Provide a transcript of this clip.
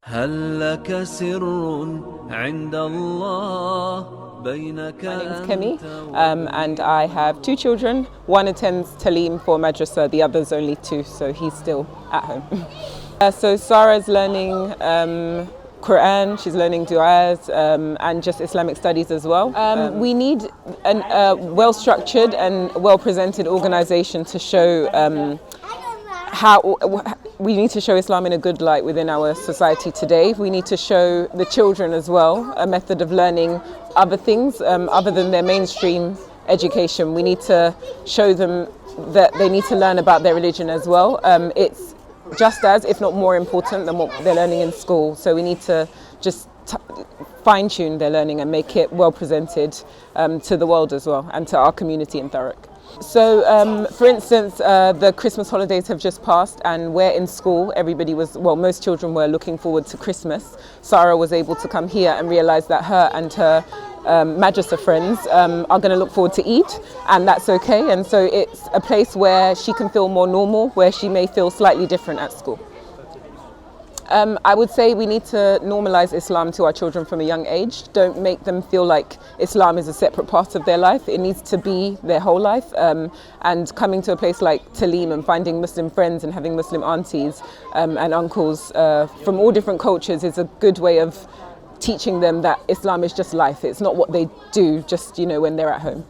هل لك سر عند الله بينك My name is Kemi, and I have two children. One attends Taleem for madrasa, the other's only 2, so he's still at home. So Sarah's learning Quran, she's learning du'as, and just Islamic studies as well. We need a well-structured and well-presented organisation to show we need to show Islam in a good light within our society today. We need to show the children as well a method of learning other things other than their mainstream education. We need to show them that they need to learn about their religion as well. It's just as, if not more important than what they're learning in school. So we need to just fine-tune their learning and make it well presented to the world as well, and to our community in Thurrock. So, for instance, the Christmas holidays have just passed, and we're in school. Everybody was, well, most children were looking forward to Christmas. Sarah was able to come here and realise that her and her madrasa friends are going to look forward to Eid, and that's okay. And so it's a place where she can feel more normal, where she may feel slightly different at school. I would say we need to normalise Islam to our children from a young age. Don't make them feel like Islam is a separate part of their life. It needs to be their whole life. And coming to a place like Taleem and finding Muslim friends and having Muslim aunties and uncles from all different cultures is a good way of teaching them that Islam is just life. It's not what they do just, when they're at home.